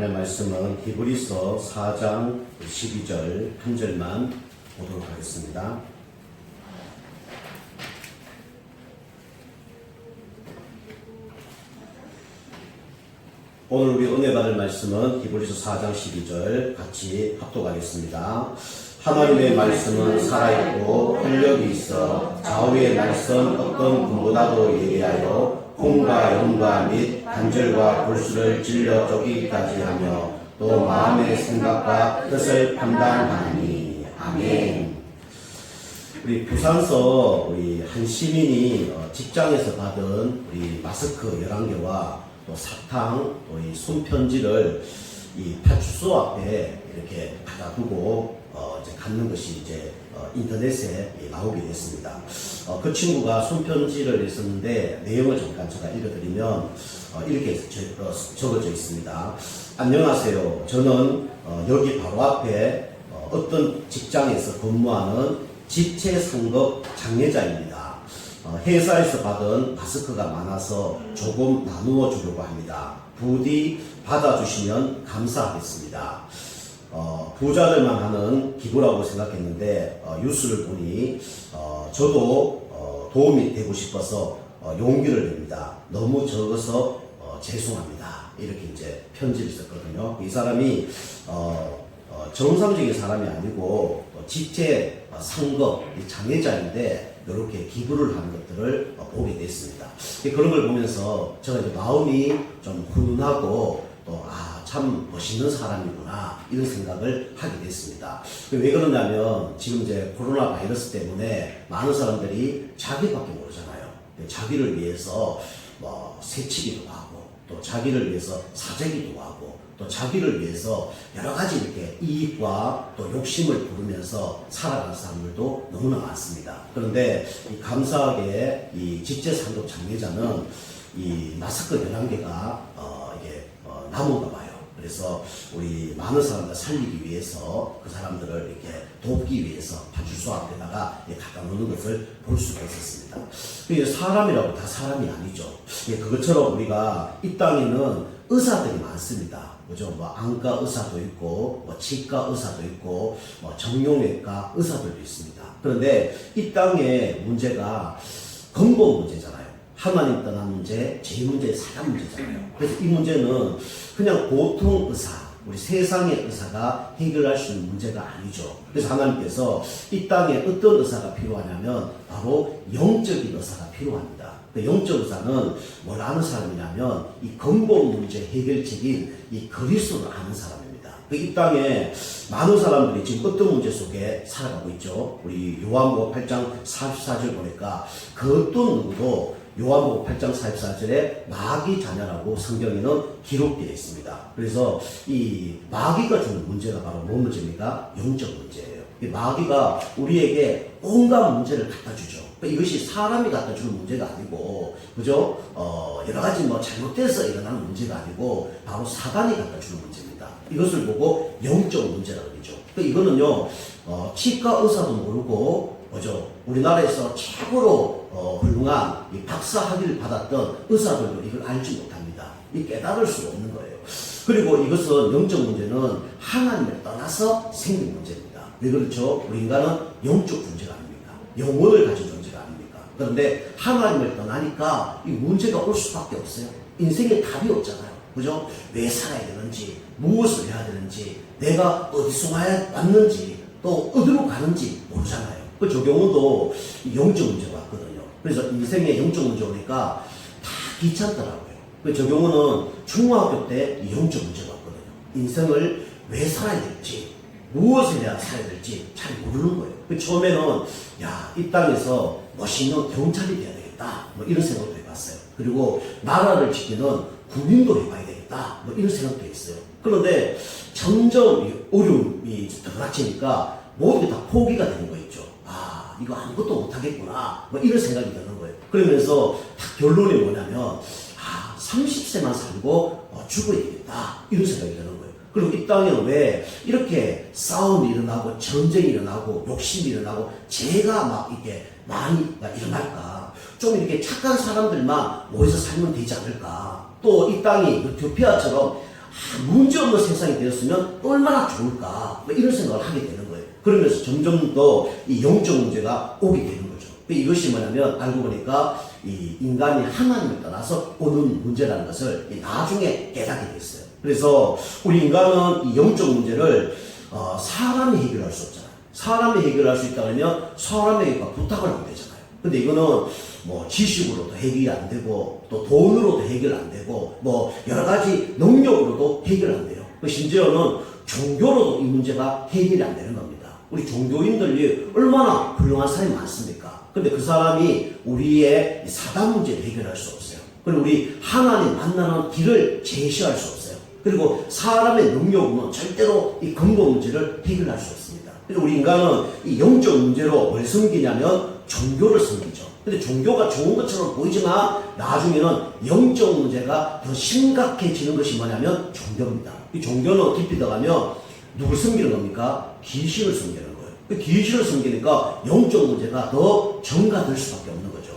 오늘 말씀은 히브리서 4장 12절 한 절만 보도록 하겠습니다. 오늘 우리 은혜 받을 말씀은 히브리서 4장 12절 같이 합독하겠습니다. 하나님의 말씀은 살아있고 활력이 있어 좌우의 날선 어떤 금보다도 예리하여 혼과 영과 및 관절과 골수를 찔러 쪼개기까지 하며 또 마음의 생각과 뜻을 판단하니. 아멘. 우리 부산서 우리 한 시민이 직장에서 받은 우리 마스크 11개와 또 사탕, 또 이 손편지를 이 파출소 앞에 이렇게 갖다 두고 이제 갖는 것이 이제 인터넷에 나오게 됐습니다. 그 친구가 손편지를 했었는데 내용을 잠깐 제가 읽어드리면 이렇게 적어져 있습니다. 안녕하세요. 저는 여기 바로 앞에 어떤 직장에서 근무하는 지체상급 장례자입니다. 회사에서 받은 마스크가 많아서 조금 나누어 주려고 합니다. 부디 받아주시면 감사하겠습니다. 부자들만 하는 기부라고 생각했는데 뉴스를 보니 저도 도움이 되고 싶어서 용기를 냅니다. 너무 적어서 죄송합니다. 이렇게 이제 편지를 썼거든요. 이 사람이 정상적인 사람이 아니고 지체 상급 장애자인데 이렇게 기부를 하는 것들을 보게 됐습니다. 그런 걸 보면서 제가 이제 마음이 좀 훈훈하고 또 참 멋있는 사람이구나 이런 생각을 하게 됐습니다. 왜 그러냐면 지금 이제 코로나 바이러스 때문에 많은 사람들이 자기밖에 모르잖아요. 자기를 위해서 뭐 새치기도 하고 또 자기를 위해서 사재기도 하고 또 자기를 위해서 여러 가지 이렇게 이익과 또 욕심을 부르면서 살아가는 사람들도 너무나 많습니다. 그런데 이 감사하게 이 직제상급 장례자는 이 마스크 11개가 이게 남은가 봐요. 그래서 우리 많은 사람들 살리기 위해서 그 사람들을 이렇게 돕기 위해서 파출소 앞에다가 갖다 놓는 것을 볼 수가 있었습니다. 사람이라고 다 사람이 아니죠. 그것처럼 우리가 이 땅에는 의사들이 많습니다. 그죠? 뭐 안과 의사도 있고, 뭐 치과 의사도 있고, 뭐 정형외과 의사들도 있습니다. 그런데 이 땅의 문제가 근본 문제잖아요. 하나님 떠난 문제, 제 문제, 사람 문제잖아요. 그래서 이 문제는 그냥 보통 의사, 우리 세상의 의사가 해결할 수 있는 문제가 아니죠. 그래서 하나님께서 이 땅에 어떤 의사가 필요하냐면 바로 영적인 의사가 필요합니다. 그 영적 의사는 뭘 아는 사람이냐면 이 근본 문제 해결책인 이 그리스도를 아는 사람입니다. 이 땅에 많은 사람들이 지금 어떤 문제 속에 살아가고 있죠. 우리 요한복음 8장 44절 보니까 그 어떤 누구도 요한복음 8장 44절에 마귀 자녀라고 성경에는 기록되어 있습니다. 그래서 이 마귀가 주는 문제가 바로 뭔 문제입니까? 영적 문제예요. 이 마귀가 우리에게 온갖 문제를 갖다 주죠. 이것이 사람이 갖다 주는 문제가 아니고, 그죠? 여러 가지 뭐 잘못돼서 일어나는 문제가 아니고, 바로 사단이 갖다 주는 문제입니다. 이것을 보고 영적 문제라고 그러죠. 이거는요, 치과 의사도 모르고, 뭐죠? 우리나라에서 최고로 훌륭한 이 박사 학위를 받았던 의사들도 이걸 알지 못합니다. 이 깨달을 수가 없는 거예요. 그리고 이것은 영적 문제는 하나님을 떠나서 생긴 문제입니다. 왜 그렇죠? 우리 인간은 영적 존재가 아닙니까? 영혼을 가진 존재가 아닙니까? 그런데 하나님을 떠나니까 이 문제가 올 수밖에 없어요. 인생에 답이 없잖아요. 그죠? 왜 살아야 되는지, 무엇을 해야 되는지, 내가 어디서 왔는지, 또 어디로 가는지 모르잖아요. 그 조경호도 영적 문제가 왔거든요. 그래서 인생에 영적 문제 오니까 다 귀찮더라고요. 그 조경호는 중학교 때 영적 문제가 왔거든요. 인생을 왜 살아야 될지, 무엇을 해야 살아야 될지 잘 모르는 거예요. 그 처음에는 이 땅에서 멋있는 경찰이 돼야 되겠다. 뭐 이런 생각도 해봤어요. 그리고 나라를 지키는 군인도 해봐야 되겠다. 뭐 이런 생각도 했어요. 그런데 점점 어려움이 더 닥치니까 모든 게 다 포기가 되는 거 있죠. 이거 아무것도 못하겠구나. 뭐 이런 생각이 드는 거예요. 그러면서 결론이 뭐냐면 30세만 살고 죽어야 되겠다. 이런 생각이 드는 거예요. 그리고 이 땅에는 왜 이렇게 싸움이 일어나고 전쟁이 일어나고 욕심이 일어나고 죄가 막 이렇게 많이 일어날까? 좀 이렇게 착한 사람들만 모여서 살면 되지 않을까? 또 이 땅이 에티오피아처럼 문제 없는 세상이 되었으면 얼마나 좋을까 뭐 이런 생각을 하게 되는 거예요. 그러면서 점점 더 이 영적 문제가 오게 되는 거죠. 이것이 뭐냐면 알고 보니까 이 인간이 하나님을 떠나서 오는 문제라는 것을 나중에 깨닫게 됐어요. 그래서 우리 인간은 이 영적 문제를 사람이 해결할 수 없잖아요. 사람이 해결할 수 있다 그러면 사람에게 부탁을 하면 되잖아요. 근데 이거는 뭐 지식으로도 해결이 안 되고 또 돈으로도 해결 안 되고 뭐 여러 가지 능력으로도 해결 안 돼요. 심지어는 종교로도 이 문제가 해결이 안 되는 겁니다. 우리 종교인들이 얼마나 훌륭한 사람이 많습니까? 근데 그 사람이 우리의 사단 문제를 해결할 수 없어요. 그리고 우리 하나님 만나는 길을 제시할 수 없어요. 그리고 사람의 능력으로는 절대로 이 근본 문제를 해결할 수 없습니다. 그래서 우리 인간은 이 영적 문제로 뭘 섬기냐면 종교를 섬기죠. 근데 종교가 좋은 것처럼 보이지만 나중에는 영적 문제가 더 심각해지는 것이 뭐냐면 종교입니다. 이 종교는 깊이 들어가면 누굴 섬기는 겁니까? 귀신을 섬기는 거예요. 그 귀신을 섬기니까 영적 문제가 더 증가될 수밖에 없는 거죠.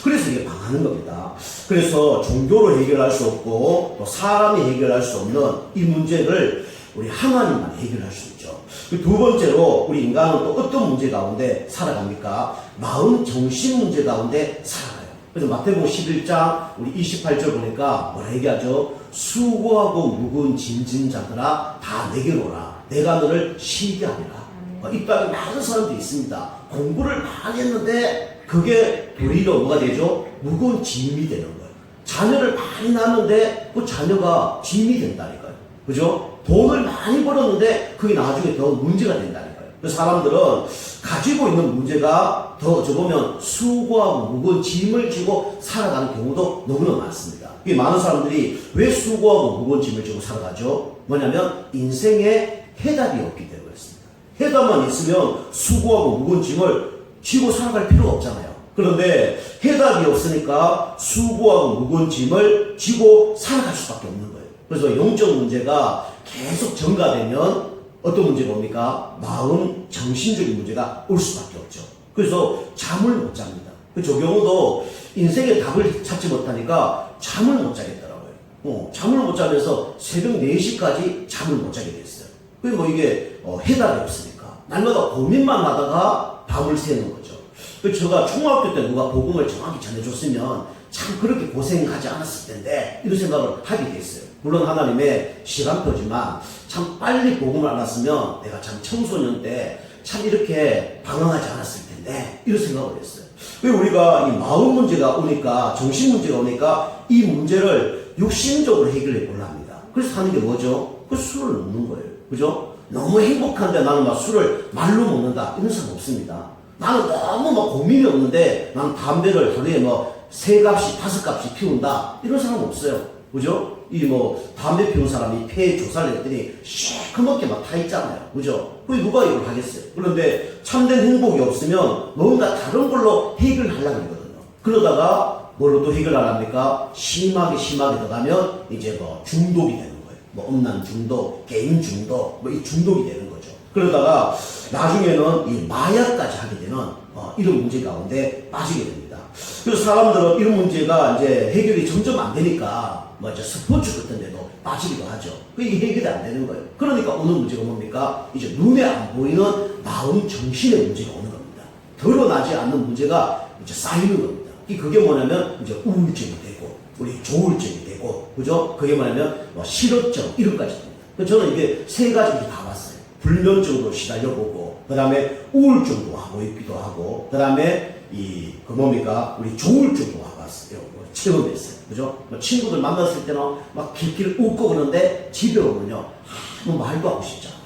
그래서 이게 망하는 겁니다. 그래서 종교로 해결할 수 없고 또 사람이 해결할 수 없는 이 문제를 우리 하나님만 해결할 수 있죠. 두 번째로 우리 인간은 또 어떤 문제 가운데 살아갑니까? 마음 정신 문제 가운데 살아가요. 그래서 마태복음 11장 우리 28절 보니까 뭐라 얘기하죠? 수고하고 무거운 짐진 자들아 다 내게로 오라. 내가 너를 쉬게 하리라. 이 땅에 많은 사람들이 있습니다. 공부를 많이 했는데 그게 도리어 뭐가 되죠? 무거운 짐이 되는 거예요. 자녀를 많이 낳았는데 그 자녀가 짐이 된다니까요. 그죠? 돈을 많이 벌었는데 그게 나중에 더 문제가 된다니까요. 그래서 사람들은 가지고 있는 문제가 더 저보면 수고하고 무거운 짐을 지고 살아가는 경우도 너무나 많습니다. 이게 많은 사람들이 왜 수고하고 무거운 짐을 지고 살아가죠? 뭐냐면 인생에 해답이 없기 때문에 그렇습니다. 해답만 있으면 수고하고 무거운 짐을 지고 살아갈 필요가 없잖아요. 그런데 해답이 없으니까 수고하고 무거운 짐을 지고 살아갈 수밖에 없는 거예요. 그래서 영적 문제가 계속 증가되면 어떤 문제가 옵니까? 마음, 정신적인 문제가 올 수밖에 없죠. 그래서 잠을 못 잡니다. 저 경우도 인생의 답을 찾지 못하니까 잠을 못 자겠더라고요. 잠을 못 자면서 새벽 4시까지 잠을 못 자게 됐어요. 그게 뭐 이게 해답이 없으니까. 날마다 고민만 하다가 밤을 새는 거죠. 제가 중학교 때 누가 복음을 정확히 전해줬으면 참 그렇게 고생하지 않았을 텐데 이런 생각을 하게 됐어요. 물론 하나님의 시간표지만 참 빨리 복음을 알았으면 내가 참 청소년 때 참 이렇게 방황하지 않았을 텐데 이런 생각을 했어요. 왜 우리가 이 마음 문제가 오니까 정신 문제가 오니까 이 문제를 육신적으로 해결해 보려 합니다. 그래서 하는 게 뭐죠? 그 술을 먹는 거예요. 그죠? 너무 행복한데 나는 막 술을 말로 먹는다 이런 사람 없습니다. 나는 너무 막 고민이 없는데 나는 담배를 하루에 뭐 3갑씩 5갑씩 피운다 이런 사람 없어요. 그죠? 이 뭐 담배 피운 사람이 폐에 조사를 했더니 시커멓게 막 타 있잖아요. 그죠? 그게 누가 이걸 하겠어요? 그런데 참된 행복이 없으면 뭔가 다른 걸로 해결하려고 하거든요. 그러다가 뭘로 또 해결하랍니까? 심하게 들어가면 이제 뭐 중독이 되는 거예요. 뭐 음란 중독, 게임 중독, 뭐 이 중독이 되는 거죠. 그러다가 나중에는 이 마약까지 하게 되는 이런 문제 가운데 빠지게 됩니다. 그래서 사람들은 이런 문제가 이제 해결이 점점 안 되니까 뭐 이제 스포츠 같은 데도 빠지기도 하죠. 그게 해결이 안 되는 거예요. 그러니까 오는 문제가 뭡니까? 이제 눈에 안 보이는 마음, 정신의 문제가 오는 겁니다. 드러나지 않는 문제가 이제 쌓이는 겁니다. 그게 뭐냐면 이제 우울증이 되고 우리 조울증이 되고 그죠? 그게 뭐냐면 뭐 실어증 이런까지 됩니다. 저는 이게 3가지 다 봤어요. 불면증으로 시달려보고 그 다음에 우울증도 하고 있기도 하고 그 다음에 그 뭡니까? 우리 조울증도 와봤어요. 체험했어요. 그죠? 뭐 친구들 만났을 때는 막 길길 웃고 그러는데 집에 오면요. 아무 말도 하고 싶지 않아요.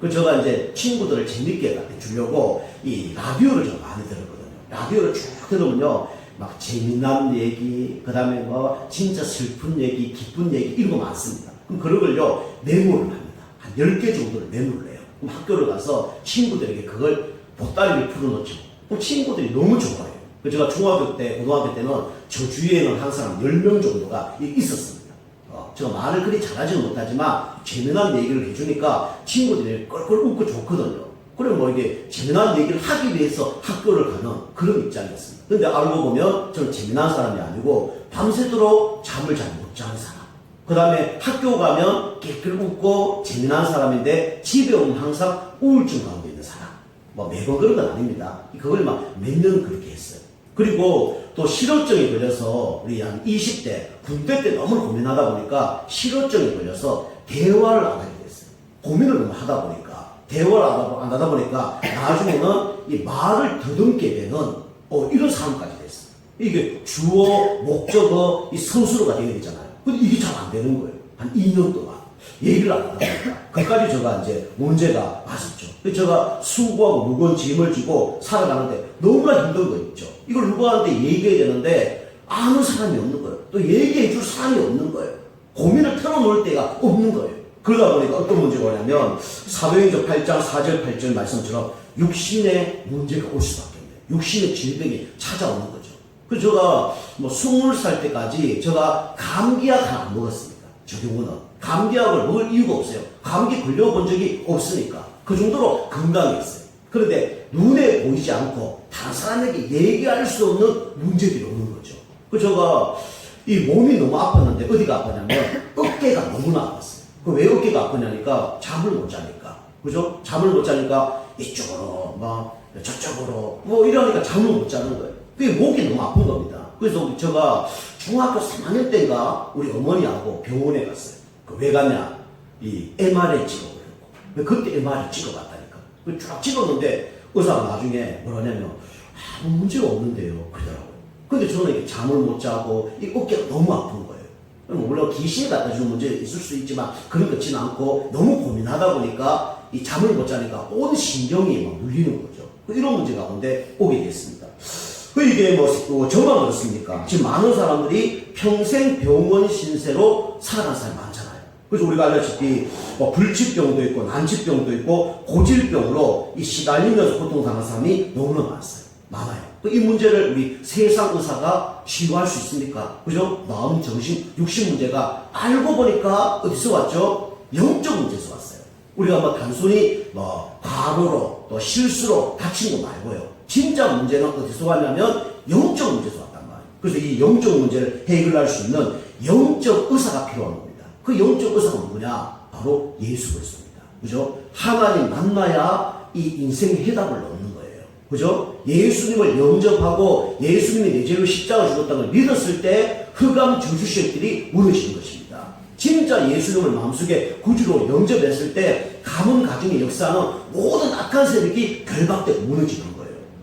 그 제가 이제 친구들을 재밌게 주려고 이 라디오를 좀 많이 들었거든요. 라디오를 쭉 들으면요. 막 재미난 얘기, 그 다음에 뭐 진짜 슬픈 얘기, 기쁜 얘기 이런 거 많습니다. 그럼 그런 걸요. 메모를 합니다. 한 10개 정도를 메모를 해요. 그럼 학교를 가서 친구들에게 그걸 보따리를 풀어놓죠. 그럼 친구들이 너무 좋아해요. 제가 중학교 때, 고등학교 때는 저 주위에는 항상 10명 정도가 있었습니다. 제가 말을 그리 잘하지는 못하지만 재미난 얘기를 해주니까 친구들이 껄껄 웃고 좋거든요. 그럼 뭐 이게 재미난 얘기를 하기 위해서 학교를 가는 그런 입장이었습니다. 근데 알고 보면 저는 재미난 사람이 아니고 밤새도록 잠을 잘 못 자는 사람. 그 다음에 학교 가면 깨끗 웃고 재미난 사람인데 집에 오면 항상 우울증 가운데 있는 사람. 뭐 매번 그런 건 아닙니다. 그걸 막 몇 년 그렇게 했어요. 그리고 또 실업증에 걸려서 우리 한 20대 군대 때 너무 고민하다 보니까 실업증에 걸려서 대화를 안 하게 됐어요. 고민을 너무 하다 보니까 대화를 안 하다 보니까 나중에는 이 말을 더듬게 되는 이런 상황까지 됐어요. 이게 주어, 목적어, 이 서술어가 되어야 되잖아요. 근데 이게 잘 안 되는 거예요. 한 2년 동안 얘기를 안 하다 보니까 그까지 제가 이제 문제가 맞았죠. 제가 수고하고 무거운 짐을 지고 살아가는데 너무나 힘든 거 있죠. 이걸 누구한테 얘기해야 되는데 아는 사람이 없는 거예요. 또 얘기해 줄 사람이 없는 거예요. 고민을 털어놓을 데가 없는 거예요. 그러다 보니까 어떤 문제가 오냐면 사도행전 8장 4절 8절 말씀처럼 육신의 문제가 올 수밖에 없네요. 육신의 질병이 찾아오는 거죠. 그래서 제가 뭐 20살 때까지 제가 감기약 하나 안 먹었습니다. 저 경우는 감기약을 먹을 이유가 없어요. 감기 걸려본 적이 없으니까. 그 정도로 건강했어요. 그런데 눈에 보이지 않고 다른 사람에게 얘기할 수 없는 문제들이 오는 거죠. 그래서 제가 이 몸이 너무 아팠는데 어디가 아팠냐면 어깨가 너무나 아팠어요. 왜 어깨가 아프냐니까 잠을 못 자니까. 그죠? 잠을 못 자니까 이쪽으로 막 저쪽으로 뭐 이러니까 잠을 못 자는 거예요. 그게 목이 너무 아픈 겁니다. 그래서 제가 중학교 3학년 때인가 우리 어머니하고 병원에 갔어요. 왜 갔냐? 이 MRI 찍어보려고. 그때 MRI 찍어봤다니까. 쫙 찍었는데 의사가 나중에 뭐라냐면 아무 문제가 없는데요. 그러더라고요. 근데 저는 이렇게 잠을 못 자고 이 어깨가 너무 아픈 거예요. 물론 귀신이 갖다 주는 문제 있을 수 있지만 그런 것 같지는 않고 너무 고민하다 보니까 이 잠을 못 자니까 온 신경이 막 눌리는 거죠. 이런 문제 가운데 오게 됐습니다. 이게 뭐 저만 그렇습니까? 지금 많은 사람들이 평생 병원 신세로 살아가는 사람이 많잖아요. 그래서 우리가 알다시피 뭐 불치병도 있고 난치병도 있고 고질병으로 이 시달리면서 고통당하는 사람이 너무나 많아요. 이 문제를 우리 세상 의사가 치유할 수 있습니까? 그죠? 마음, 정신, 육신 문제가 알고 보니까 어디서 왔죠? 영적 문제에서 왔어요. 우리가 뭐 단순히 뭐 과로로 또 실수로 다친 거 말고요. 진짜 문제는 어디서 왔냐면 영적 문제에서 왔단 말이에요. 그래서 이 영적 문제를 해결할 수 있는 영적 의사가 필요한 겁니다. 그 영적 의사가 누구냐? 바로 예수 그리스도입니다. 그죠? 하나님 만나야 이 인생 해답을 얻는 거예요. 그죠? 예수님을 영접하고 예수님이 내 죄로 십자가 죽었다는 걸 믿었을 때 흑암 저주세력들이 무너지는 것입니다. 진짜 예수님을 마음속에 구주로 영접했을 때 가문 가정의 역사는 모든 악한 세력이 결박되고 무너지는 거예요.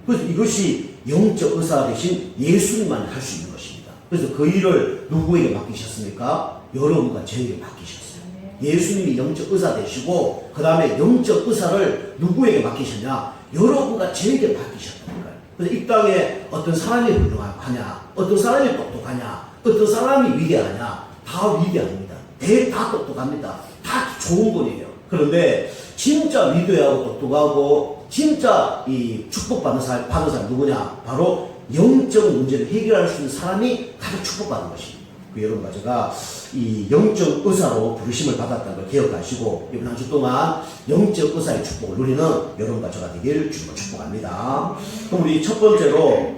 그래서 이것이 영적 의사 대신 예수님만이 할 수 있는 것입니다. 그래서 그 일을 누구에게 맡기셨습니까? 여러분과 저에게 맡기셨어요. 예수님이 영적 의사 되시고 그 다음에 영적 의사를 누구에게 맡기셨냐? 여러분과 저에게 맡기셨다니까요. 그래서 이 땅에 어떤 사람이 훌륭하냐, 어떤 사람이 똑똑하냐, 어떤 사람이 위대하냐, 다 위대합니다. 다 똑똑합니다. 다 좋은 분이에요. 그런데 진짜 위대하고 똑똑하고 진짜 이 축복받는 사람 누구냐? 바로 영적 문제를 해결할 수 있는 사람이 가장 축복받는 것입니다. 여러분과 제가 이 영적 의사로 부르심을 받았다는 걸 기억하시고 이번 한 주 동안 영적 의사의 축복을 누리는 여러분과 제가 되길 주님을 축복합니다. 그럼 우리 첫 번째로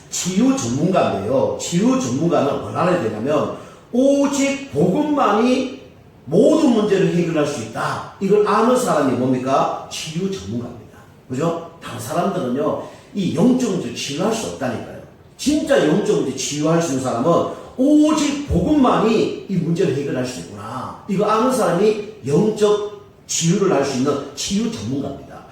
치유 전문가인데요. 치유 전문가는 뭘 알아야 되냐면 오직 복음만이 모든 문제를 해결할 수 있다. 이걸 아는 사람이 뭡니까? 치유 전문가입니다. 그죠? 다른 사람들은요, 이 영적 문제를 치유할 수 없다니까요. 진짜 영적 문제 치유할 수 있는 사람은 오직 복음만이 이 문제를 해결할 수 있구나. 이거 아는 사람이 영적 치유를 할 수 있는 치유 전문가입니다.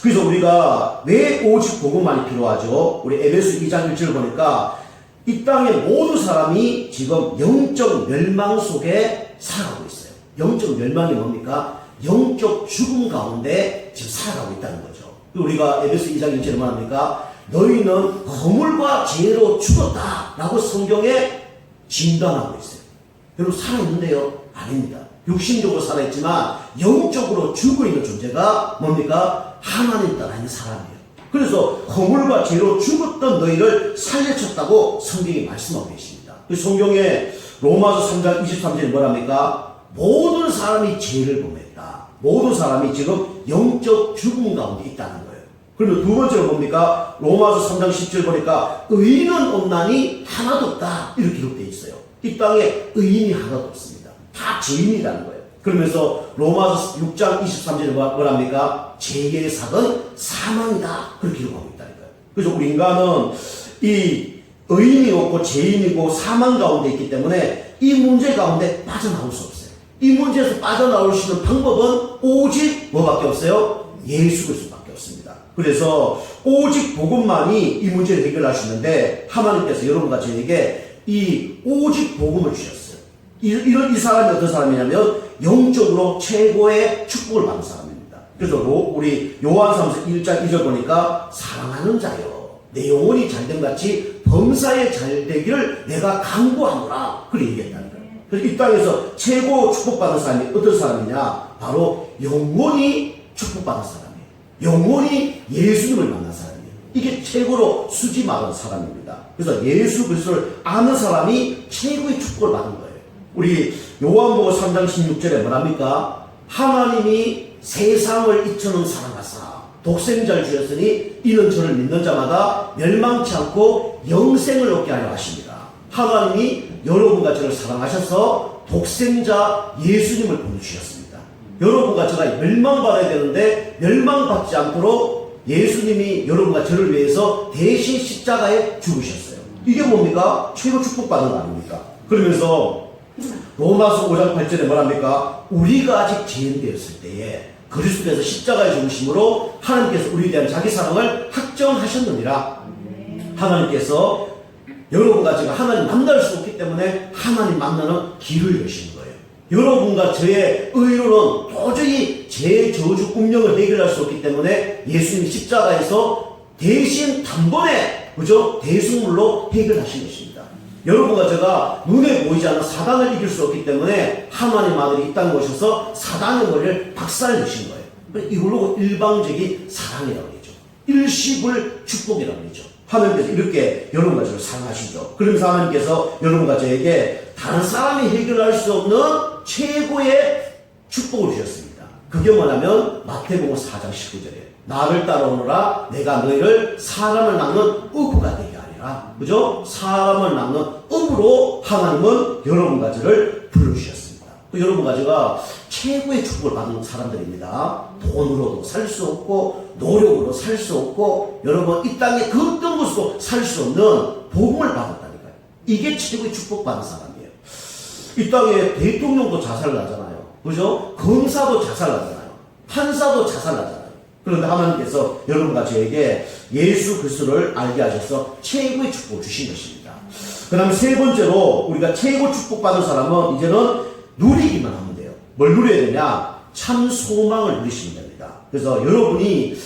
그래서 우리가 왜 오직 복음만이 필요하죠? 우리 에베소 2장 1절 보니까 이 땅의 모든 사람이 지금 영적 멸망 속에 살아가고 있어요. 영적 멸망이 뭡니까? 영적 죽음 가운데 지금 살아가고 있다는 거죠. 우리가 에베소 2장 1절에 말합니까? 너희는 허물과 죄로 죽었다 라고 성경에 진단하고 있어요. 여러분 살아있는데요? 아닙니다. 육신적으로 살아있지만 영적으로 죽어있는 존재가 뭡니까? 하나님 따라 있는 사람이에요. 그래서 허물과 죄로 죽었던 너희를 살려쳤다고 성경이 말씀하고 계십니다. 성경에 로마서 3장 23절에 뭐랍니까? 모든 사람이 죄를 범했다. 모든 사람이 지금 영적 죽음 가운데 있다는 거예요. 그리고 두 번째로 뭡니까? 로마서 3장 10절 보니까 의인은 없나니 하나도 없다. 이렇게 기록되어 있어요. 이 땅에 의인이 하나도 없습니다. 다 죄인이라는 거예요. 그러면서 로마서 6장 23절에 뭐랍니까? 죄의 삭은 사망이다. 그렇게 기록하고 있다는 거예요. 그래서 우리 인간은 이 의인이 없고 죄인이고 사망 가운데 있기 때문에 이 문제 가운데 빠져나올 수 없어요. 이 문제에서 빠져나올 수 있는 방법은 오직 뭐밖에 없어요? 예수 그리스도밖에 없습니다. 그래서 오직 복음만이 이 문제를 해결할 수 있는데 하나님께서 여러분과 저에게 이 오직 복음을 주셨어요. 이 사람이 어떤 사람이냐면 영적으로 최고의 축복을 받는 사람입니다. 그래서 우리 요한사무서 1장 2절 보니까 사랑하는 자여 내 영혼이 잘됨 같이 범사에 잘되기를 내가 간구하노라 그렇게 얘기했다는 거예요. 그래서 이 땅에서 최고 축복받은 사람이 어떤 사람이냐? 바로 영원히 축복받은 사람이에요. 영원히 예수님을 만난 사람이에요. 이게 최고로 수지 많은 사람입니다. 그래서 예수 그리스도를 아는 사람이 최고의 축복을 받은 거예요. 우리 요한복음 3장 16절에 뭐랍니까? 하나님이 세상을 이처럼 사랑하사 독생자를 주셨으니 이는 저를 믿는 자마다 멸망치 않고 영생을 얻게 하려 하십니다. 하나님이 여러분과 저를 사랑하셔서 독생자 예수님을 보내주셨습니다. 여러분과 저가 멸망받아야 되는데 멸망받지 않도록 예수님이 여러분과 저를 위해서 대신 십자가에 죽으셨어요. 이게 뭡니까? 최고 축복받은 거 아닙니까? 그러면서 로마서 5장 8절에 뭐랍니까? 우리가 아직 죄인 되었을 때에 그리스도께서 십자가에 죽으심으로 하나님께서 우리에 대한 자기 사랑을 확정하셨느니라. 하나님께서 여러분과 제가 하나님 만날 수 없기 때문에 하나님 만나는 길을 여시는 거예요. 여러분과 저의 의로는 도저히 제 저주 운명을 해결할 수 없기 때문에 예수님이 십자가에서 대신 단번에 그죠? 대승물로 해결하신 것입니다. 여러분과 제가 눈에 보이지 않는 사단을 이길 수 없기 때문에 하나님 아들이 이 땅에 오셔서 사단의 머리를 박살내신 거예요. 이걸로 일방적인 사랑이라고 그러죠. 일시불 축복이라고 그러죠. 하나님께서 이렇게 여러분과 저를 사랑하시죠. 그러면서 하나님께서 여러분과 저에게 다른 사람이 해결할 수 없는 최고의 축복을 주셨습니다. 그게 뭐냐면 마태복음 4장 19절이에요. 나를 따라오너라 내가 너희를 사람을 낳는 어부가 되게 하리라. 그죠? 사람을 낳는 어부로 하나님은 여러분과 저를 불러주셨습니다. 여러분과 제가 최고의 축복을 받는 사람들입니다. 돈으로도 살 수 없고 노력으로 살 수 없고 여러분 이 땅에 그 어떤 것으로 살 수 없는 복음을 받았다니까요. 이게 최고의 축복받은 사람이에요. 이 땅에 대통령도 자살나잖아요. 그죠? 검사도 자살나잖아요. 판사도 자살나잖아요. 그런데 하나님께서 여러분과 저에게 예수 그리스도를 알게 하셔서 최고의 축복을 주신 것입니다. 그 다음에 세 번째로 우리가 최고 축복받은 사람은 이제는 누리기만 하면 돼요. 뭘 누려야 되냐? 참 소망을 누리시면 됩니다. 그래서 여러분이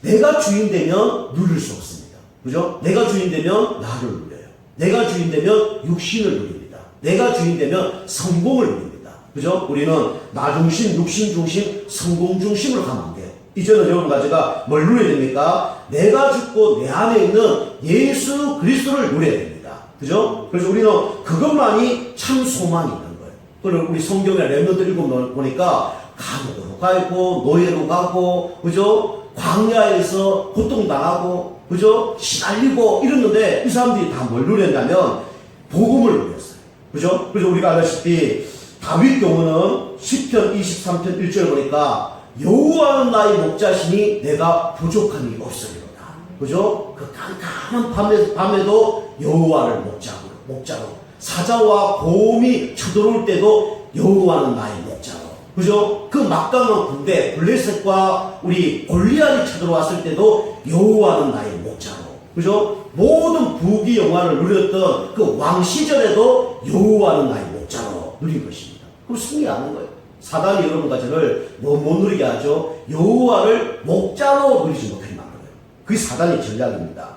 내가 주인 되면 누릴 수 없습니다. 그죠? 내가 주인 되면 나를 누려요. 내가 주인 되면 육신을 누립니다. 내가 주인 되면 성공을 누립니다. 그죠? 우리는 나 중심, 육신 중심, 성공 중심으로 가면 안 돼요. 이제는 여러분과 제가 뭘 누려야 됩니까? 내가 죽고 내 안에 있는 예수 그리스도를 누려야 됩니다. 그죠? 그래서 우리는 그것만이 참 소망이 있는 거예요. 그리고 우리 성경에 렘넌트 읽어보면 보니까 감옥으로 가고 노예로 가고 그죠? 광야에서 고통당하고 그죠? 시달리고 이랬는데 이 사람들이 다 뭘 누렸냐면 복음을 누렸어요. 그죠? 그래서 우리가 알다시피 다윗 경우는 시편 23편 1절 보니까 여호와는 나의 목자시니 내가 부족함이 없으리로다. 그죠? 그 깜깜한 밤에도 여호와를 목자로 사자와 곰이 쳐들어올 때도 여호와는 나의 목자로. 그죠? 그 막강한 군대 블레셋과 우리 골리앗이 쳐들어왔을 때도 여호와는 나의 목자로. 그죠? 모든 부귀 영화를 누렸던 그 왕 시절에도 여호와는 나의 목자로 누린 것입니다. 그럼 승리하는 거예요. 사단이 여러분과 저를 못 누리게 하죠. 여호와를 목자로 누리지 못하게 만들어요. 그게 사단의 전략입니다.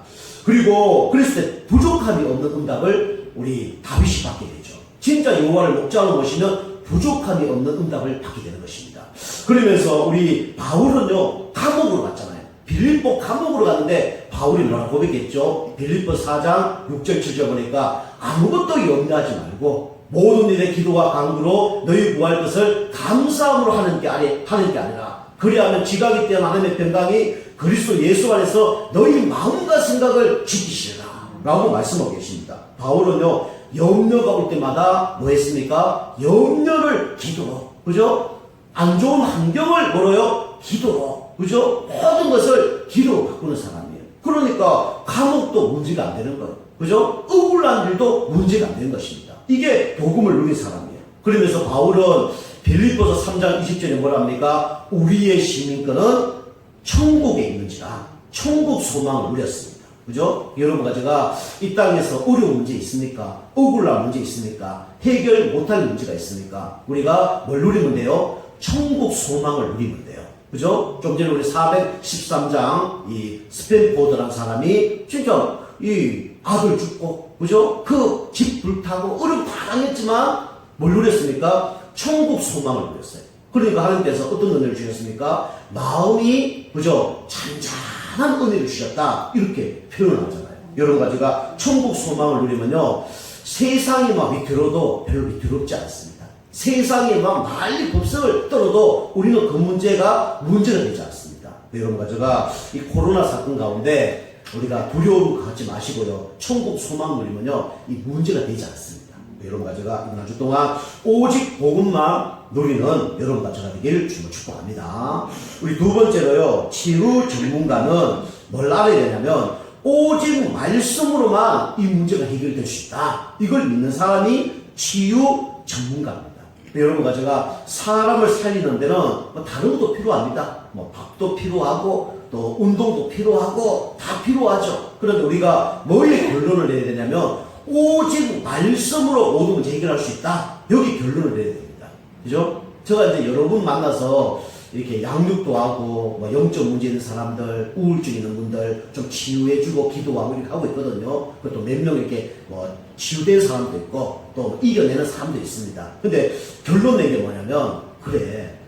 그리고 그랬을 때 부족함이 없는 응답을 우리 다윗이 받게 되죠. 진짜 여호와를 목자로 모시면 부족함이 없는 응답을 받게 되는 것입니다. 그러면서 우리 바울은요 감옥으로 갔잖아요. 빌립보 감옥으로 갔는데 바울이 뭐라고 고백했죠? 빌립보 4장 6절 7절 보니까 아무것도 염려하지 말고 모든 일의 기도와 간구로 너희 구할 것을 감사함으로 하는 게 아니라 그리하면 지각이 때문에 하나님의 평강이 그리스도 예수 안에서 너희 마음과 생각을 지키시라 라고 말씀하고 계십니다. 바울은요 염려가 올 때마다 뭐 했습니까? 염려를 기도로, 그죠? 안 좋은 환경을 뭐로요? 기도로, 그죠? 모든 것을 기도로 바꾸는 사람이에요. 그러니까 감옥도 문제가 안 되는 거예요. 그죠? 억울한 일도 문제가 안 되는 것입니다. 이게 복음을 누린 사람이에요. 그러면서 바울은 빌립보서 3장 20절에 뭐라 합니까? 우리의 시민권은 천국에 있는지라 천국 소망을 누렸습니다. 그죠? 여러분과 제가 이 땅에서 어려운 문제 있습니까? 억울한 문제 있습니까? 해결 못할 문제가 있습니까? 우리가 뭘 누리면 돼요? 천국 소망을 누리면 돼요. 그죠? 좀 전에 우리 413장 이 스탠포드라는 사람이 진짜 이 아들 죽고, 그죠? 그 집 불타고 어려움 다 당했지만 뭘 누렸습니까? 천국 소망을 누렸어요. 그러니까 하나님께서 어떤 은혜를 주셨습니까? 마음이, 그죠? 잔잔한 은혜를 주셨다. 이렇게 표현을 하잖아요. 여러분과 제가 천국 소망을 누리면요, 세상이 막 위태로워도 별로 위태롭지 않습니다. 세상이 막 난리 법석을 떨어도 우리는 그 문제가 되지 않습니다. 여러분과 제가 이 코로나 사건 가운데 우리가 두려움 갖지 마시고요, 천국 소망 누리면요, 이 문제가 되지 않습니다. 여러분과 제가 이번 한 주 동안 오직 복음만 누리는 여러분과 제가 되기를 주로 축복합니다. 우리 두 번째로요, 치유 전문가는 뭘 알아야 되냐면 오직 말씀으로만 이 문제가 해결될 수 있다. 이걸 믿는 사람이 치유 전문가입니다. 여러분과 제가 사람을 살리는 데는 뭐 다른 것도 필요합니다. 뭐 밥도 필요하고 또 운동도 필요하고 다 필요하죠. 그런데 우리가 뭐에 결론을 내야 되냐면 오직 말씀으로 모든 문제 해결할 수 있다. 여기 결론을 내야 됩니다. 그죠? 제가 이제 여러분 만나서 이렇게 양육도 하고 뭐 영적 문제 있는 사람들, 우울증 있는 분들 좀 치유해주고 기도하고 이렇게 하고 있거든요. 그것도 몇 명 이렇게 뭐 치유된 사람도 있고 또 이겨내는 사람도 있습니다. 근데 결론 낸 게 뭐냐면, 그래,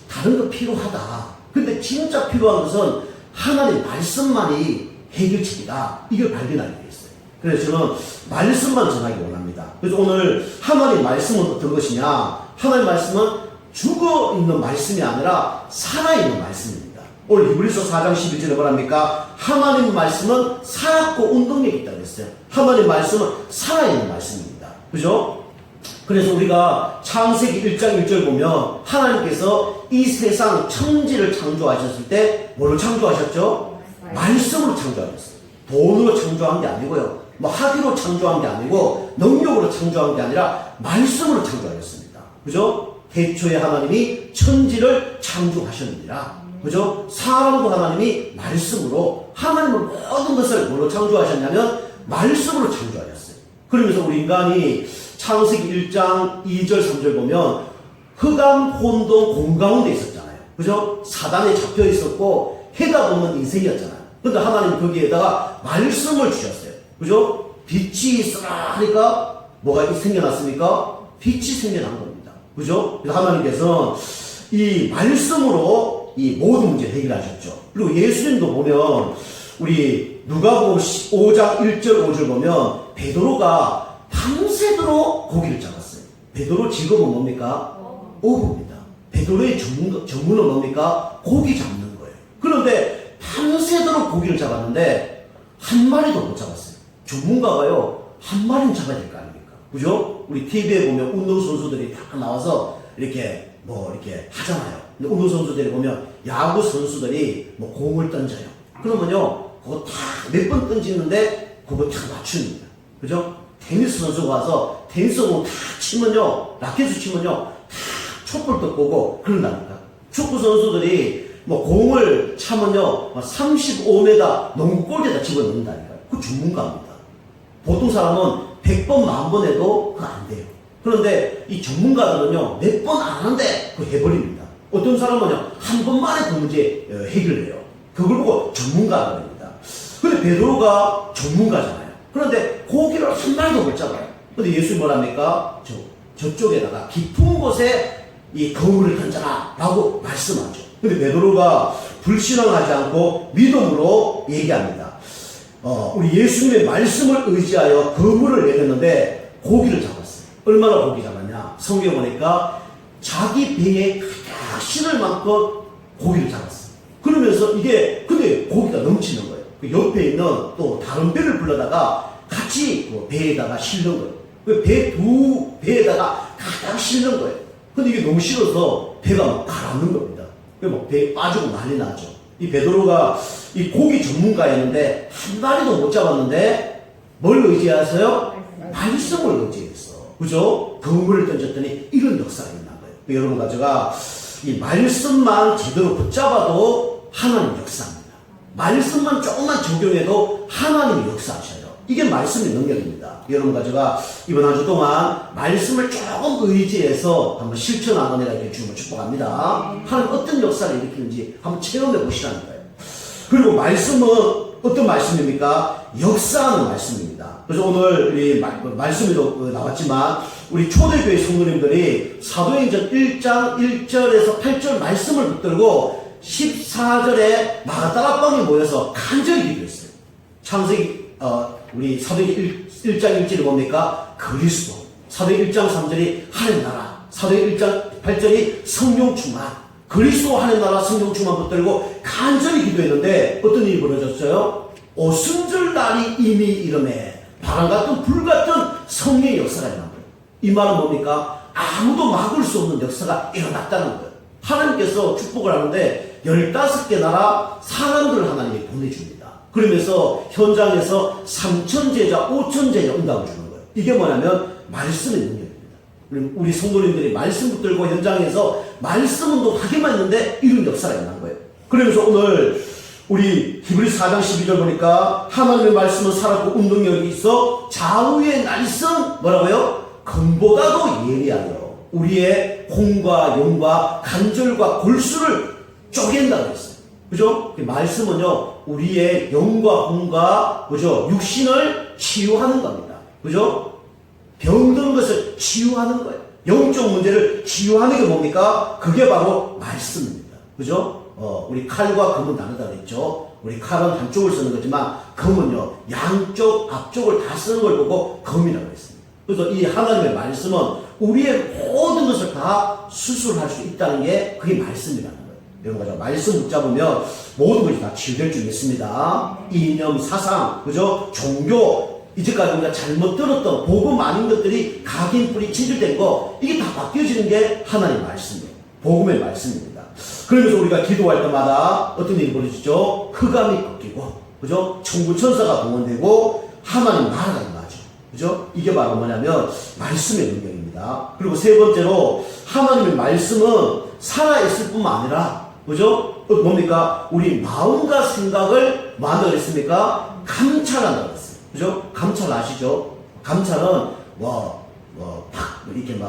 다른 거 필요하다. 근데 진짜 필요한 것은 하나님 말씀만이 해결책이다. 이걸 발견하게 되겠어요. 그래서 저는 말씀만 전하기 원합니다. 그래서 오늘 하나님 말씀은 어떤 것이냐? 하나님 말씀은 죽어 있는 말씀이 아니라 살아있는 말씀입니다. 오늘 히브리서 4장 11절에 뭐랍니까? 하나님 말씀은 살았고 운동력이 있다고 했어요. 하나님 말씀은 살아있는 말씀입니다. 그죠? 그래서 우리가 창세기 1장 1절 보면 하나님께서 이 세상 천지를 창조하셨을 때 뭘로 창조하셨죠? 말씀으로 창조하셨어요. 돈으로 창조한 게 아니고요, 뭐 학위로 창조한 게 아니고 능력으로 창조한 게 아니라 말씀으로 창조하셨습니다. 그죠? 태초에 하나님이 천지를 창조하셨느니라. 그죠? 사람도 하나님이 말씀으로, 하나님은 모든 것을 뭘로 창조하셨냐면 말씀으로 창조하셨어요. 그러면서 우리 인간이 창세기 1장 2절 3절 보면 흑암 혼돈 공 가운데 있었잖아요. 그죠? 사단에 잡혀 있었고 해가 없는 인생이었잖아요. 근데 하나님 거기에다가 말씀을 주셨어요. 그죠? 빛이 있으라 하니까 뭐가 생겨났습니까? 빛이 생겨난 겁니다. 그죠? 그래서 하나님께서 이 말씀으로 이 모든 문제를 해결하셨죠. 그리고 예수님도 보면 우리 누가복음 5장 1절 5절 보면 베드로가 밤새도록 고기를 잡았어요. 베드로 직업은 뭡니까? 어부입니다. 베드로의 전문은 뭡니까? 고기 잡는 거예요. 그런데 밤새도록 고기를 잡았는데 한 마리도 못 잡았어요. 전문가가요, 한 마리는 잡아야 될 거 아닙니까? 그죠? 우리 TV에 보면 운동선수들이 다 나와서 이렇게 이렇게 하잖아요. 근데 운동선수들이 보면 야구 선수들이 뭐 공을 던져요. 그러면요, 그거 다 몇 번 던지는데 그거 다 맞춥니다. 그죠? 테니스 선수가 와서 테니스 공 다 치면요, 라켓을 치면요, 다 촛불도 보고 그런다니까. 축구 선수들이 뭐 공을 차면요, 35m 농구골에다 집어넣는다니까요. 그 전문가입니다. 보통 사람은 100번, 10,000번 해도 그거 안 돼요. 그런데 이 전문가들은요, 몇 번 안 하는데 그거 해버립니다. 어떤 사람은요, 한 번만에 그 문제 해결을 해요. 그걸 보고 전문가라고 합니다. 근데 베드로가 전문가잖아요. 그런데 고기를 한 마리도 못 잡아요. 근데 예수님 뭐랍니까? 저쪽에다가 깊은 곳에 이 거울을 던져라 라고 말씀하죠. 근데 베드로가 불신앙하지 않고 믿음으로 얘기합니다. 우리 예수님의 말씀을 의지하여 그물을 내렸는데 고기를 잡았어요. 얼마나 고기 잡았냐? 성경에 보니까 자기 배에 가득 실을 만큼 고기를 잡았어요. 그러면서 근데 고기가 넘치는 거예요. 그 옆에 있는 또 다른 배를 불러다가 같이 그 배에다가 실는 거예요. 그 배 두 배에다가 가득 실는 거예요. 근데 이게 너무 싫어서 배가 막 가라앉는 겁니다. 막 배에 빠지고 난리 나죠. 이 베드로가 이 고기 전문가였는데 한 마리도 못 잡았는데 뭘 의지하세요? 말씀을 의지했어. 그죠? 그물을 던졌더니 이런 역사가 있는 거예요. 여러분, 제가 이 말씀만 제대로 붙잡아도 하나님 역사입니다. 말씀만 조금만 적용해도 하나님이 역사하셔요. 이게 말씀의 능력입니다. 여러분과 제가 이번 한 주 동안 말씀을 조금 의지해서 한번 실천하는 내가 이렇게 주님을 축복합니다. 하나님 어떤 역사를 일으키는지 한번 체험해 보시라는 거예요. 그리고 말씀은 어떤 말씀입니까? 역사하는 말씀입니다. 그래서 오늘 우리 말씀에도 나왔지만 우리 초대교회 성도님들이 사도행전 1장 1절에서 8절 말씀을 붙들고 14절에 마가다락방에 모여서 간절히 기도했어요. 창세기 우리 사도행전 1장 1절이 뭡니까? 그리스도. 사도행전 1장 3절이 하나님 나라. 사도행전 1장 8절이 성령 충만. 그리스도 하나님 나라 성령 충만 붙들고 간절히 기도했는데 어떤 일이 벌어졌어요? 오순절 날이 이미 이름에 바람 같은 불 같은 성령의 역사가 일어난 거예요. 이 말은 뭡니까? 아무도 막을 수 없는 역사가 일어났다는 거예요. 하나님께서 축복을 하는데 15개 나라 사람들을 하나님이 보내줍니다. 그러면서 현장에서 3,000제자, 5,000제자 응답을 주는 거예요. 이게 뭐냐면 말씀의 능력입니다. 우리 성도님들이 말씀 붙들고 현장에서 말씀 운동하기만 했는데 이런 역사가 일어난 거예요. 그러면서 오늘 우리 히브리서 4장 12절 보니까 하나님의 말씀은 살았고 운동력이 있어 좌우의 날선 뭐라고요? 검보다도 예리하여 우리의 혼과 영과 간절과 골수를 쪼갠다고 했어요. 그죠? 그 말씀은요, 우리의 영과 혼과, 그죠? 육신을 치유하는 겁니다. 그죠? 병든 것을 치유하는 거예요. 영적 문제를 치유하는 게 뭡니까? 그게 바로 말씀입니다. 그죠? 우리 칼과 금은 다르다고 했죠? 우리 칼은 한쪽을 쓰는 거지만, 금은요, 양쪽, 앞쪽을 다 쓰는 걸 보고 금이라고 했습니다. 그래서 이 하나님의 말씀은 우리의 모든 것을 다 수술할 수 있다는 게 그게 말씀이라는 거예요. 여러분, 말씀 붙잡으면 모든 것이 다 치유될 줄 믿습니다. 이념, 사상, 그죠? 종교, 이제까지 우리가 잘못 들었던 복음 아닌 것들이 각인뿌리 체질된 거, 이게 다 바뀌어지는 게 하나님의 말씀이에요. 복음의 말씀입니다. 그러면서 우리가 기도할 때마다 어떤 일이 벌어지죠? 흑암이 꺾이고, 그죠? 천군 천사가 동원되고, 하나님 나라가 임하죠. 그죠? 이게 바로 뭐냐면, 말씀의 능력입니다. 그리고 세 번째로, 하나님의 말씀은 살아있을 뿐만 아니라, 그죠? 뭡니까? 우리 마음과 생각을 뭐 한다고 했습니까? 감찰한다고 했어요. 그죠? 감찰 아시죠? 감찰은 이렇게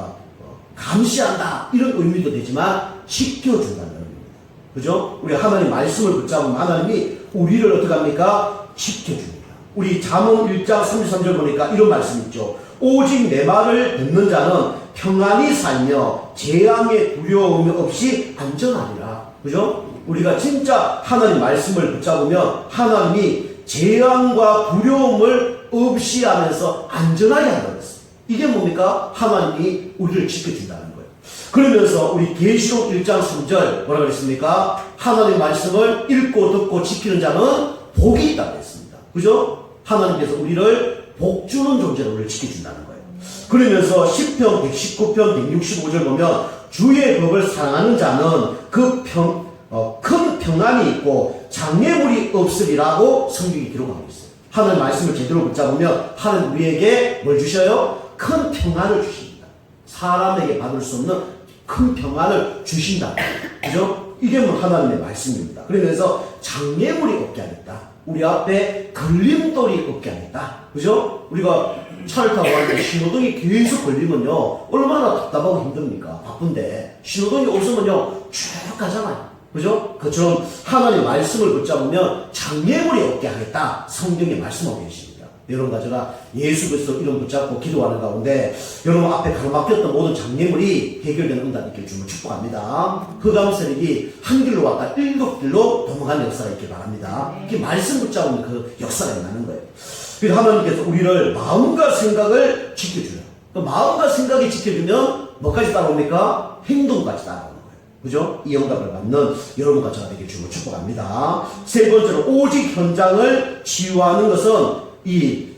감시한다 이런 의미도 되지만 지켜준다는 의미입니다. 그죠? 우리 하나님 말씀을 붙잡으면 하나님이 우리를 어떻게 합니까? 지켜줍니다. 우리 잠언 1장 33절 보니까 이런 말씀 있죠. 오직 내 말을 듣는 자는 평안히 살며 재앙의 두려움이 없이 안전하리라. 그죠? 우리가 진짜 하나님 말씀을 붙잡으면 하나님이 재앙과 두려움을 없이 하면서 안전하게 한다고 했어요. 이게 뭡니까? 하나님이 우리를 지켜준다는 거예요. 그러면서 우리 계시록 1장 3절 뭐라고 했습니까? 하나님 말씀을 읽고 듣고 지키는 자는 복이 있다고 했습니다. 그죠? 하나님께서 우리를 복 주는 존재로 우리를 지켜준다는 거예요. 그러면서 10편, 119편, 165절 보면 주의 법을 사랑하는 자는 큰 평안이 있고 장애물이 없으리라고 성경이 기록하고 있어요. 하나님 말씀을 제대로 붙잡으면 하나님 우리에게 뭘 주셔요? 큰 평안을 주십니다. 사람에게 받을 수 없는 큰 평안을 주신다. 그죠? 이게 뭐 하나님의 말씀입니다. 그러면서 장애물이 없게 하겠다. 우리 앞에 걸림돌이 없게 하겠다. 그죠? 우리가 차를 타고 가는데 신호등이 계속 걸리면요, 얼마나 답답하고 힘듭니까? 바쁜데. 신호등이 없으면요, 쭉 가잖아요. 그죠? 그처럼 하나님의 말씀을 붙잡으면 장애물이 없게 하겠다. 성경에 말씀하고 계십니다. 여러분, 제가 예수 그리스도 이름 붙잡고 기도하는 가운데 여러분 앞에 가로막혔던 모든 장애물이 해결되는 응답이 있길 주님을 축복합니다. 흑암 세력이 한 길로 왔다 7길로 도망가는 역사가 있길 바랍니다. 이게 말씀 붙잡으면 그 역사가 일어나는 거예요. 그래서 하나님께서 우리를 마음과 생각을 지켜줘요. 그 마음과 생각이 지켜주면 뭐까지 따라옵니까? 행동까지 따라오는 거예요. 그죠? 이 응답을 받는 여러분과 저가 되길 주님을 축복합니다. 세 번째로 오직 현장을 치유하는 것은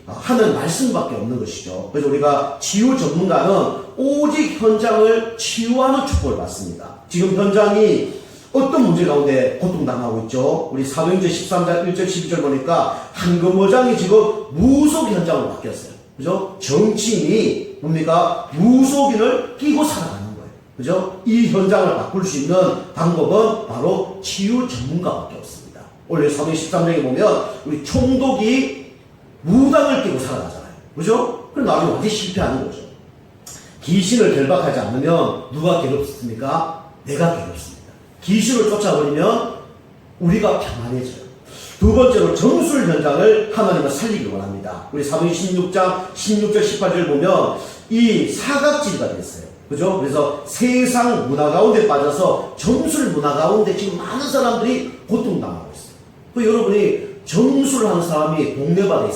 하는 말씀밖에 없는 것이죠. 그래서 우리가 치유 전문가는 오직 현장을 치유하는 축복을 받습니다. 지금 현장이 어떤 문제 가운데 고통당하고 있죠? 우리 사도행전 13장 1절 12절 보니까 한금어장이 지금 무속 현장으로 바뀌었어요. 그죠? 정치인이 뭡니까? 무속인을 끼고 살아가는 거예요. 그죠? 이 현장을 바꿀 수 있는 방법은 바로 치유 전문가밖에 없습니다. 원래 사도행전 13장에 보면 우리 총독이 무당을 끼고 살아가잖아요. 그죠? 그럼 나중에 완전히 실패하는 거죠. 귀신을 결박하지 않으면 누가 괴롭습니까? 내가 괴롭습니다. 귀신을 쫓아버리면 우리가 평안해져요. 두 번째로 정술 현장을 하나님은 살리길 원합니다. 우리 사도행전 16장 16절 18절 보면 이 사각지대가 됐어요. 그죠? 그래서 세상 문화 가운데 빠져서 정술 문화 가운데 지금 많은 사람들이 고통당하고 있어요. 그 여러분이 정술을 하는 사람이 동네마다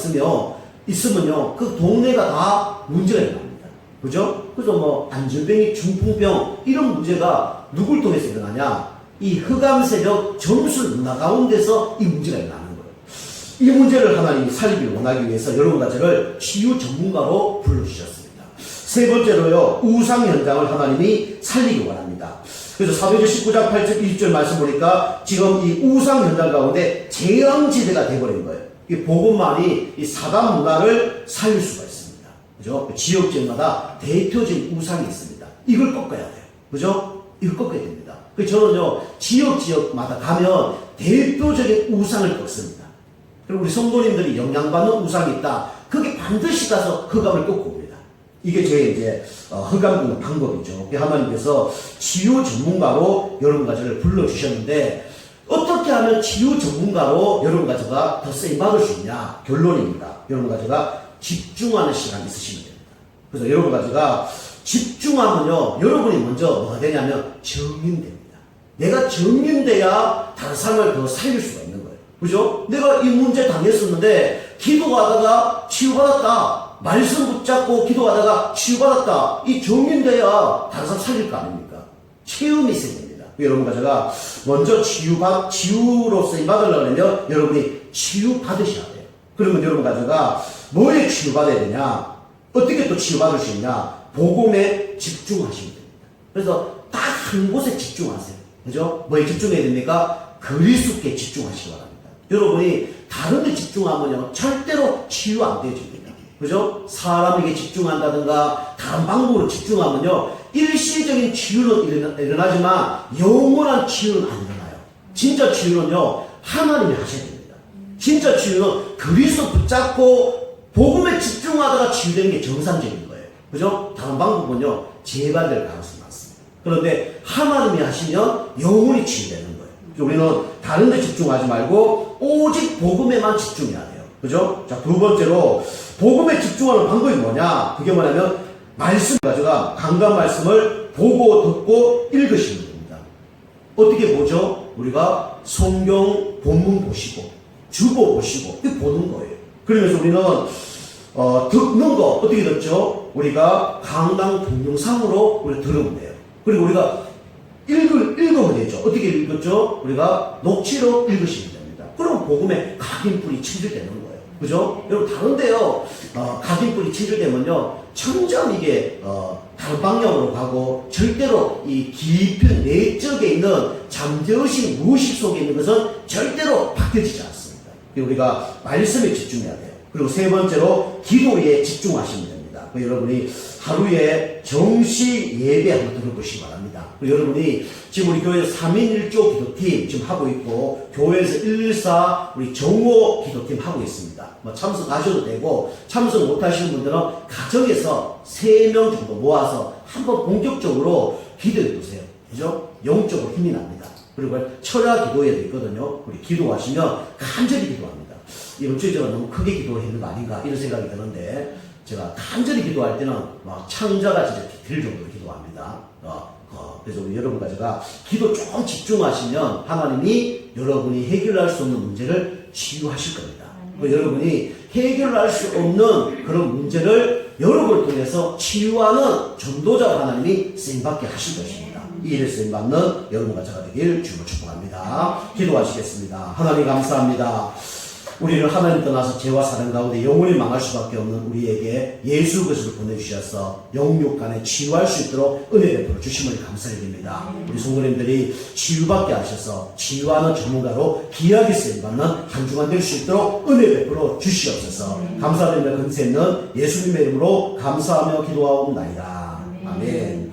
있으면요, 그 동네가 다 문제가 일어납니다. 그죠? 그래서 뭐, 안전병이 중풍병, 이런 문제가 누굴 통해서 일어나냐? 이 흑암세력 정술 문화 가운데서 이 문제가 일어나는 거예요. 이 문제를 하나님이 살리기를 원하기 위해서 여러분 가지를 치유 전문가로 불러주셨습니다. 세 번째로요, 우상 현장을 하나님이 살리기 원합니다. 그래서 사도행전 19장 8절 20절 말씀 보니까 지금 이 우상 현장 가운데 재앙지대가 되어버린 거예요. 이 복음만이 이 사단 문화를 살릴 수가 있습니다. 그죠? 지역 지역마다 대표적인 우상이 있습니다. 이걸 꺾어야 돼요. 그죠? 이걸 꺾어야 됩니다. 저는요, 지역마다 가면 대표적인 우상을 꺾습니다. 그리고 우리 성도님들이 영향받는 우상이 있다. 그게 반드시 가서 흑암을 꺾고 옵니다. 이게 제 흑암 걷는 방법이죠. 하나님께서 치유 전문가로 여러분 가지를 불러주셨는데, 어떻게 하면 치유 전문가로 여러분 가지가 더 쓰임받을 수 있냐? 결론입니다. 여러분 가지가 집중하는 시간이 있으시면 됩니다. 그래서 여러분 가지가 집중하면요, 여러분이 먼저 뭐가 되냐면 정인됩니다. 내가 정인돼야 다른 사람을 더 살릴 수가 있는 거예요. 그죠? 내가 이 문제 당했었는데 기도하다가 치유받았다. 말씀 붙잡고 기도하다가 치유받았다. 이 정인돼야 다른 사람 살릴 거 아닙니까? 체험이 있어야 됩니다. 여러분과 제가 먼저 치유로 쓰임받으려면 여러분이 치유받으셔야 돼요. 그러면 여러분과 제가 뭐에 치유받아야 되냐? 어떻게 또 치유받을 수 있냐? 복음에 집중하시면 됩니다. 그래서 딱 한 곳에 집중하세요. 그죠? 뭐에 집중해야 됩니까? 그리스도께 집중하시기 바랍니다. 여러분이 다른 데 집중하면요, 절대로 치유 안 되어집니다. 그죠? 사람에게 집중한다든가 다른 방법으로 집중하면요, 일시적인 치유는 일어나지만 영원한 치유는 안 일어나요. 진짜 치유는요, 하나님이 하셔야 됩니다. 진짜 치유는 그리스도 붙잡고 복음에 집중하다가 치유되는 게 정상적인 거예요. 그죠? 다른 방법은요, 재발될 가능성이 많습니다. 그런데 하나님이 하시면 영원히 치유되는 거예요. 우리는 다른 데 집중하지 말고 오직 복음에만 집중해야 돼요. 그죠? 자, 두 번째로 복음에 집중하는 방법이 뭐냐? 그게 뭐냐면 말씀 가져가 강단 말씀을 보고 듣고 읽으시면 됩니다. 어떻게 보죠? 우리가 성경 본문 보시고 주보 보시고 이렇게 보는 거예요. 그러면서 우리는 듣는 거 어떻게 듣죠? 우리가 강당 동영상으로 우리가 들으면 돼요. 그리고 우리가 읽으면 되죠. 어떻게 읽었죠? 우리가 녹취로 읽으시면 됩니다. 그럼 복음에 각인뿔이 체질되는 거예요. 그죠? 여러분, 다른데요, 각인뿔이 체질되면요, 점점 이게, 다른 방향으로 가고, 절대로 이 깊은 내적에 있는 잠재의식, 무의식 속에 있는 것은 절대로 바뀌어지지 않습니다. 그리고 우리가 말씀에 집중해야 돼요. 그리고 세 번째로 기도에 집중하시면 됩니다. 여러분이 하루에 정시 예배 한번 들어보시기 바랍니다. 여러분이 지금 우리 교회에서 3인 1조 기도팀 지금 하고 있고, 교회에서 114 우리 정오 기도팀 하고 있습니다. 뭐 참석하셔도 되고, 참석 못 하시는 분들은 가정에서 3명 정도 모아서 한번 본격적으로 기도해 보세요. 그죠? 영적으로 힘이 납니다. 그리고 철야 기도회도 있거든요. 우리 기도하시면 간절히 기도합니다. 이번 주에 제가 너무 크게 기도했는 거 아닌가 이런 생각이 드는데, 제가 간절히 기도할 때는 막 창자가 진짜 들 정도로 기도합니다. 그래서 우리 여러분과 제가 기도 조금 집중하시면 하나님이 여러분이 해결할 수 없는 문제를 치유하실 겁니다. 여러분이 해결할 수 없는 그런 문제를 여러분을 통해서 치유하는 전도자 하나님이 쓰임받게 하실 것입니다. 이 일에 쓰임받는 여러분과 제가 되길 주로 축복합니다. 기도하시겠습니다. 하나님 감사합니다. 우리를 하나님 떠나서 죄와 사랑 가운데 영원히 망할 수밖에 없는 우리에게 예수 그리스도를 보내주셔서 영육간에 치유할 수 있도록 은혜 베풀어 주심을 감사드립니다. 우리 성도님들이 치유받게 하셔서 치유하는 전문가로 귀하게 쓰임받는 한 주간 될 수 있도록 은혜 베풀어 주시옵소서. 감사드리며 근세 있는 예수님의 이름으로 감사하며 기도하옵나이다. 아멘.